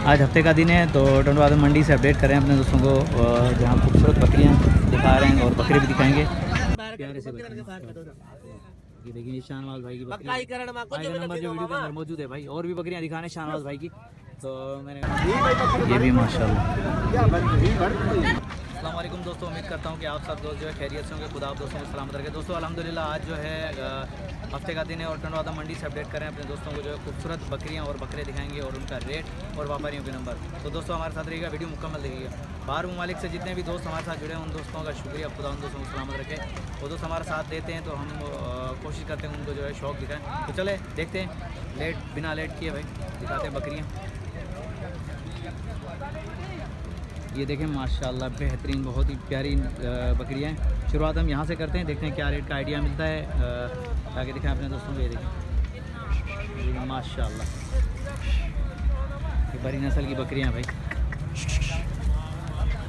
आज हफ्ते का दिन है तो टंडवा मंडी से अपडेट करें अपने दोस्तों को, जहाँ खूबसूरत बकरियाँ दिखा रहे हैं और बकरे भी दिखाएंगे प्यारे से बकरे। ये देखिए शाहनवाज भाई की बकरी, भाई का नंबर जो वीडियो के अंदर मौजूद है भाई, और भी बकरियाँ दिखाने शाहनवाज भाई की। तो मैंने ये भी माशाल्लाह। अस्सलाम वालेकुम दोस्तों, उम्मीद करता हूँ कि आप सब दोस्त जो है खैरियत से होंगे। खुदा आप दोस्तों को सलामत रखें। दोस्तों अल्हम्दुलिल्लाह आज जो है हफ्ते का दिन है और टंडवा मंडी से अपडेट करें अपने दोस्तों को जो है खूबसूरत बकरियाँ और बकरे दिखाएंगे और उनका रेट और व्यापारियों के नंबर। तो दोस्तों हमारे साथ रहिएगा, वीडियो मुकम्मल देखिएगा। बाहर ममालिक से जितने भी दोस्त हमारे साथ जुड़े हैं उन दोस्तों का शुक्रिया, खुदा उन दोस्तों को सलामत रखे। वो दोस्त हमारा साथ देते हैं तो हम कोशिश करते हैं उनको जो है शौक़ दिखाएँ। तो चले देखते हैं, बिना लेट किए भाई दिखाते हैं बकरियाँ। ये देखें माशाल्लाह बेहतरीन, बहुत ही प्यारी बकरियाँ हैं। शुरुआत हम यहाँ से करते हैं, देखते हैं क्या रेट का आइडिया मिलता है, ताकि दिखाएं अपने दोस्तों को। ये देखें माशाल्लाह ये बड़ी नस्ल की बकरियाँ भाई,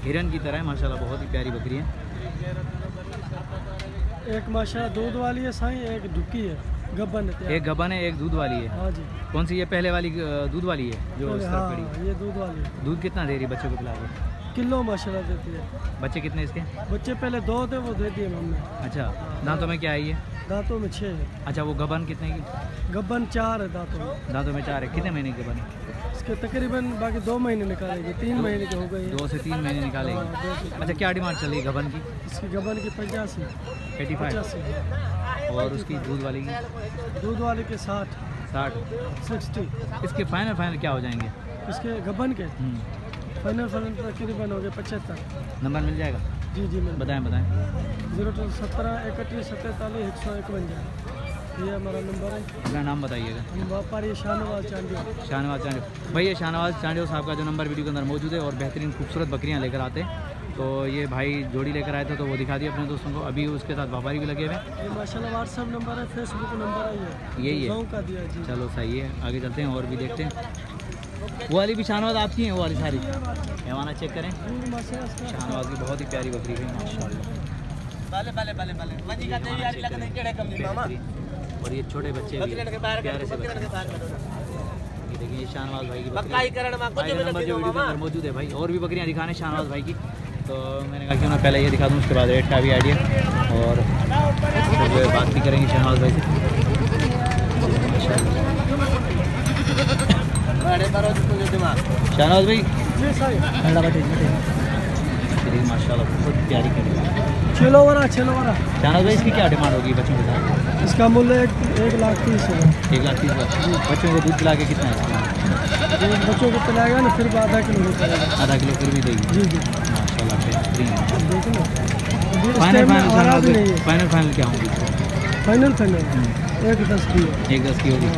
हिरन की तरह है माशाल्लाह, बहुत ही प्यारी बकरियाँ। एक माशाल्लाह दूध वाली है साईं, एक दुक्की है, गब्बन है। एक गबन है, एक दूध वाली है। हाँ जी। कौन सी? ये पहले वाली दूध वाली है जो इस तरफ खड़ी। ये दूध वाली है। दूध कितना दे रही है बच्चों को पिला के? किलो माशाल्लाह देती है। बच्चे कितने इसके? बच्चे पहले 2 थे, वो दे दिए हमने। अच्छा, दांतों में क्या है ये? दांतों में 6 है। अच्छा, वो गबन कितने की? गब्बन 4 है दांतों में। दांतों में 4 है। कितने महीने की गबन है? इसके तकरीबन बाकी 2 महीने निकालेंगे, 3 महीने के हो गए। 2 से 3 महीने निकालेंगे। अच्छा, क्या डिमांड चल रही है गबन की? इसकी गब्बन की 85 और उसकी दूध वाली की? दूध वाले के 60 60। इसके फाइनल क्या हो जाएंगे? इसके गब्बन के फाइनल तकरीबन हो गए 75। नंबर मिल जाएगा? जी मिल। बताएं 017 31 47 151। ये हमारा नंबर है। अपना नाम बताइएगा। व्यापारी शाहनवाज चांडियो। शाहनवाज चांडियो भाई, ये शाहनवाज चांडियो साहब का जो नंबर वीडियो के अंदर मौजूद है और बेहतरीन खूबसूरत बकरियां लेकर आते हैं। तो ये भाई जोड़ी लेकर आए थे तो वो दिखा दिया अपने दोस्तों को। अभी उसके साथ व्यापारी भी लगे हुए हैं। ये माशाल्लाह व्हाट्सएप नंबर है, फेसबुक नंबर है, यही है का दिया जी। चलो सही है, आगे चलते हैं और भी देखते हैं। वो वाली भी शाहनवाज आपकी है? वो वाली सारी मेहमाना चेक करें। शाहनवाज की बहुत ही प्यारी बकरी है माशाल्लाह। और ये छोटे बच्चे भी प्यारे से बच्चे। ये देखिए शाहनवाज भाई की बकरी, भाई का नंबर जो वीडियो के अंदर मौजूद है भाई, और भी बकरियां दिखाने शाहनवाज भाई की। तो मैंने कहा क्यों ना पहले ये दिखा दूँ, उसके बाद रेट का भी आइडिया और जो है बात भी करेंगे शाहनवाज भाई से। शाहनवाज भाई माशाल्लाह बहुत प्यारी कर। चलो वाला शाहनवाज भाई इसकी क्या डिमांड होगी बच्चों के साथ? इसका मूल्य 1,30,000 है। 1,30,000। बच्चों को दूध पिला के कितना है? बच्चों को पिलाएगा ना फिर आधा किलो निकालेगा। आधा किलो फिर भी देगी? जी माशाल्लाह बेहतरीन। फाइनल क्या होगी? फाइनल 1,10 की है। 1,10 की होगी।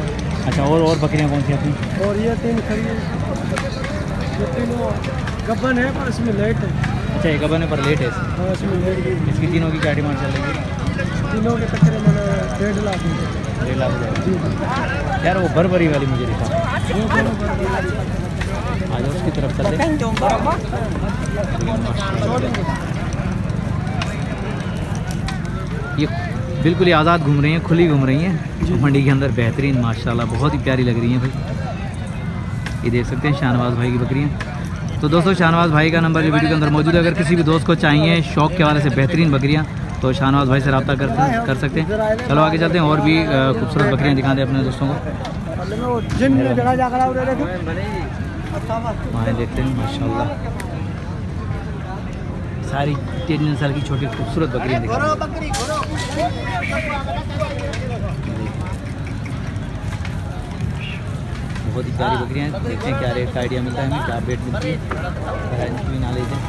अच्छा, और बकरियाँ कौन सी अपनी? और ये 3 खड़ी है, ये तीनों गब्बन है पर इसमें लेट है। अच्छा, एक गब्बन है पर लेट है। हाँ, इसमें लेट है। इसकी तीनों की क्या डिमांड चल रही है? तीनों के तकरीबन 1.5 लाख। 1.5 लाख जी। यार वो बरबरी वाली मुझे दिखा, आज उसकी तरफ चलते। ये बिल्कुल ही आज़ाद घूम रही हैं, खुली घूम रही हैं मंडी के अंदर, बेहतरीन माशाल्लाह बहुत ही प्यारी लग रही हैं भाई। ये देख सकते हैं शाहनवाज भाई की बकरियाँ। तो दोस्तों शाहनवाज भाई का नंबर वीडियो के अंदर मौजूद है। अगर किसी भी दोस्त को चाहिए शौक़ के हवाले से बेहतरीन बकरियाँ तो शाहनवाज भाई से रब्ता कर सकते हैं। चलो आगे चलते हैं और भी खूबसूरत बकरियाँ दिखा दें अपने दोस्तों को। वहाँ देखते हैं माशाल्लाह सारी 3 साल की छोटी खूबसूरत बकरियाँ दिखा। बहुत ही प्यारी बकरियाँ हैं। देखते हैं क्या रेट का आइडिया मिलता है हमें, क्या अपडेट मिलती है, भी ना लेते हैं।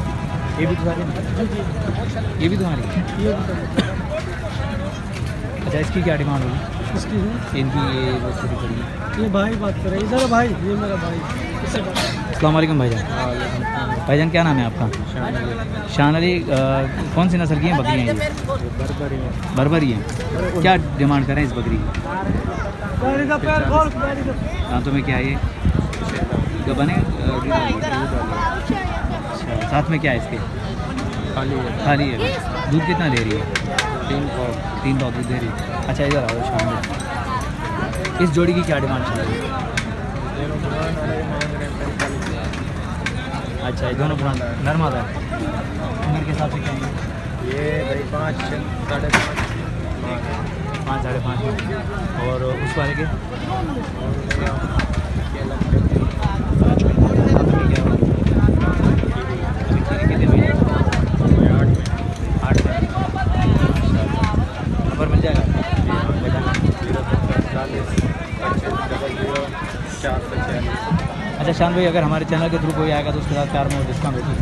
ये भी तुम्हारी? ये भी तुम्हारी? अच्छा, इसकी क्या डिमांड होगी? इसकी इनकी ये वो पूरी पड़ी है। ये भाई बात कर रहे हैं इधर भाई, ये मेरा भाई। अस्सलाम वालेकुम भाईजान। भाईजान क्या नाम है आपका? शान अली। कौन सी नस्ल की हैं बकरियाँ ये? बरबरी है। क्या डिमांड करें इस बकरी की? दांतों में क्या है ये? गबन है? अच्छा, साथ में क्या है इसके? खाली है। दूध कितना दे रही है? 3 पाव दूध दे रही है। अच्छा, इधर आओ शाम। इस जोड़ी की क्या डिमांड चल रही है? अच्छा ये दोनों पुराना नर मादा है। उम्र के हिसाब से क्या है ये भाई 5 साढ़े 5 साढ़े 5 और उस वाले के नंबर मिल जाएगा। अच्छा शान भाई, अगर हमारे चैनल के थ्रू कोई आएगा तो उसके साथ 4 में डिस्काउंट होगी?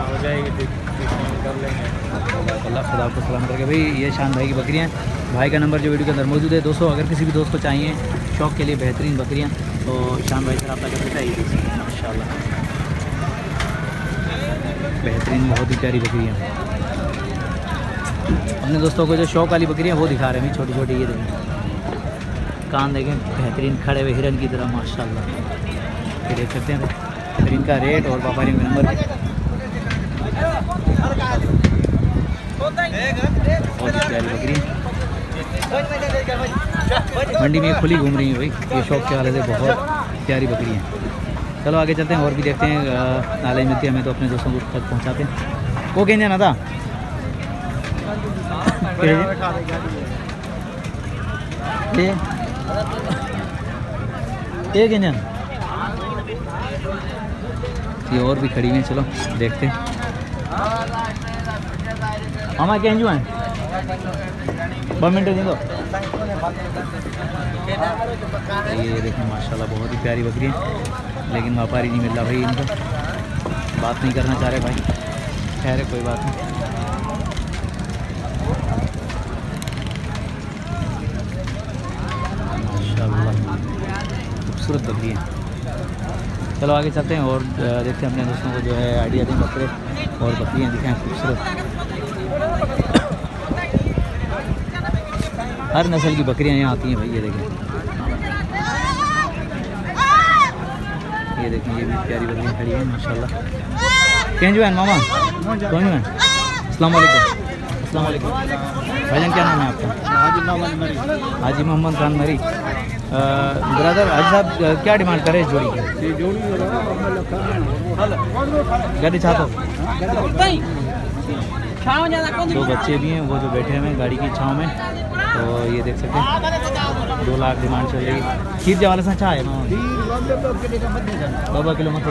हो जाएगी, डिस्काउंट कर लेंगे। अल्लाह खुदा आपको सलामत रखे। भाई ये शान भाई की बकरियाँ हैं। भाई का नंबर जो वीडियो के अंदर मौजूद है। दोस्तों अगर किसी भी दोस्त को चाहिए शौक़ के लिए बेहतरीन बकरियाँ तो शान भाई से रब्ता कर सकता है। माशाल्लाह बेहतरीन बहुत ही प्यारी बकरियाँ। अपने दोस्तों को जो शौक़ वाली बकरियाँ वो दिखा रहे हैं छोटी छोटी। ये देखें कान देखें बेहतरीन खड़े हुए हिरन की तरह माशाल्लाह। ये देख सकते हैं फिर इनका रेट और व्यापारी का नंबर बहुत ही प्यारी बकरी मंडी में खुली घूम रही है भाई। ये शौक के वाले से बहुत प्यारी बकरी हैं। चलो आगे चलते हैं और भी देखते हैं। नॉलेज मिलती है हमें तो अपने दोस्तों को तक पहुंचाते हैं। वो कहीं जाना था एक इंजन ये और भी खड़ी हुई हैं। चलो देखते हैं। हमारे क्या हैं 2 मिनट दे दो। ये देखें माशाल्लाह बहुत ही प्यारी बकरी है लेकिन व्यापारी नहीं मिल रहा भाई। इनका बात नहीं करना चाह रहे भाई। खैर कोई बात नहीं। माशाल्लाह खूबसूरत बकरी है। चलो आगे चलते हैं और देखते हैं अपने दोस्तों को जो है आइडिया दें बकरे और बकरियाँ दिखाएं खूबसूरत। हर नस्ल की बकरियाँ यहाँ आती हैं भाई। ये देखें ये भी प्यारी बकरियाँ खड़ी हैं माशाल्लाह। कैं जो है मामा कौन जो है? अस्सलाम वालेकुम। अस्सलाम वालेकुम भाईजान, क्या नाम है आपका? हाजी मोहम्मद खान मरी। ब्रदर हाजी साहब क्या डिमांड करें इस जोड़ी की? गाड़ी चाहते हो? 2 बच्चे भी हैं वो जो बैठे हुए हैं गाड़ी की छाँव में। तो ये देख सकते हैं 2 लाख डिमांड चल रही है। खीर जवाले से अच्छा है 2 किलो मत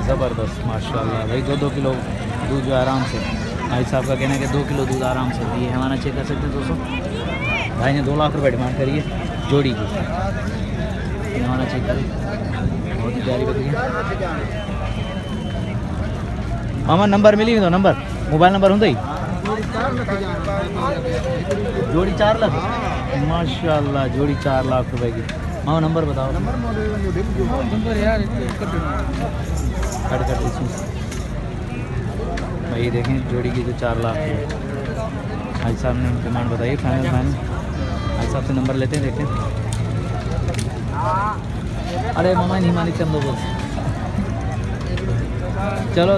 ज़बरदस्त माशाल्लाह भाई। 2 किलो दूध जो आराम से भाई साहब का कहना है कि 2 किलो दूध आराम से। ये हमारा चेक कर सकते हैं दोस्तों। भाई ने 2 लाख रुपए डिमांड करी है जोड़ी की। हमारा चेक करें बहुत ही प्यारी बकरी है। मामा नंबर मिली तो नंबर मोबाइल नंबर होंगे जोड़ी 4 लाख माशाल्लाह। जोड़ी 4 लाख रुपए की। मामा नंबर बताओ। नंबर यार कट भाई देखें जोड़ी की जो 4 लाख है। भाई साहब ने डिमांड बताइए फाइनल। भाई साहब से नंबर लेते हैं देखते हैं। अरे मामा नहीं मानी चंदो बोल। चलो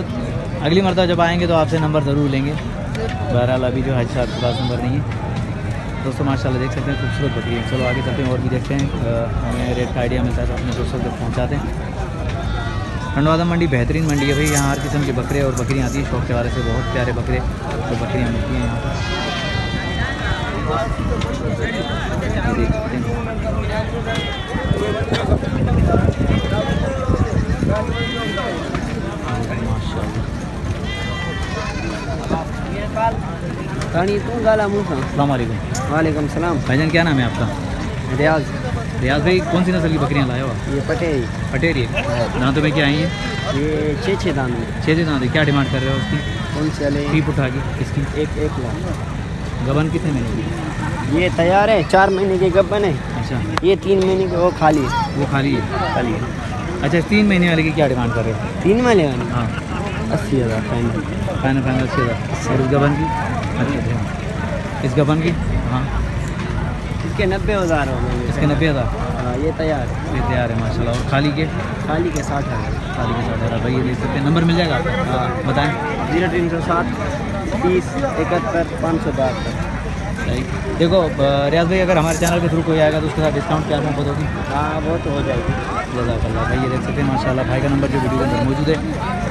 अगली मरतबा जब आएंगे तो आपसे नंबर ज़रूर लेंगे। बहरहाल अभी जो हाजी साहब के पास नंबर नहीं है। दोस्तों माशाल्लाह देख सकते हैं खूबसूरत बकरी है। चलो आगे चलते हैं और भी देखते हैं। हमें रेट का आइडिया मिलता है तो अपने दोस्तों तक पहुँचाते हैं। टंडवादा मंडी बेहतरीन मंडी है भाई। यहाँ हर किस्म के बकरे और बकरियाँ आती हैं। शौक के वाले से बहुत प्यारे बकरे और बकरियाँ मिलती हैं यहाँ पर। देख सकते हैं अस्सलाम वालेकुम। वालेकुम सलाम। भाईजान क्या नाम है आपका? रियाज। रियाज भाई कौन सी नस्ल की बकरियाँ लाए हो आप? ये पटेरी। पटेरी दांतों में क्या आई है? ये 6 दांत में। 6 दांत। क्या डिमांड कर रहे हो उसकी? कौन सी वाले? फीप उठा के इसकी 1 लाख। गबन कितने महीने की? ये तैयार है 4 महीने के गब्बन है। अच्छा ये 3 महीने के वो खाली है। वो खाली है। अच्छा 3 महीने वाले की क्या डिमांड कर रहे हो? 3 महीने वाली हाँ 80,000 फाइनल। फाइनल 80,000। और इस गबन की? अच्छा इस गबन की? हाँ इसके 90,000 हो गए। इसके 90,000। हाँ ये तैयार है। ये तैयार है माशाल्लाह। और खाली के? खाली के 60,000। खाली के 60,000 भाई। ये देख सकते हैं। नंबर मिल जाएगा आपका? हाँ बताएँ। 0307 30 71 572। देखो रियाज भाई, अगर हमारे चैनल के थ्रू कोई आएगा तो उसके साथ डिस्काउंट क्या मोहब्बत होगी? हाँ वो तो हो जाएगी। जज़ाकल्लाह भाई। ये देख सकते हैं माशाल्लाह, भाई का नंबर जो वीडियो के अंदर मौजूद है।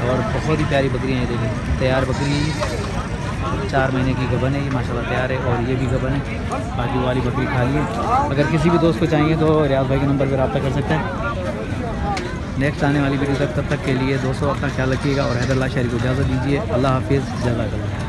और बहुत ही प्यारी बकरियाँ हैं, देखिए तैयार बकरी 4 महीने की गबन है ये माशाल्लाह तैयार है, और ये भी गबन है। बाकी वाली बकरी खाली है। अगर किसी भी दोस्त को चाहिए तो रियाज भाई के नंबर पर रब्ता कर सकते हैं। नेक्स्ट आने वाली वीडियो तक, तब तक के लिए दोस्तों अपना ख्याल रखिएगा और हैदरल्लाह शहरी को इजाज़त दीजिए। अल्लाह हाफिज़, जज़ाकल्लाह।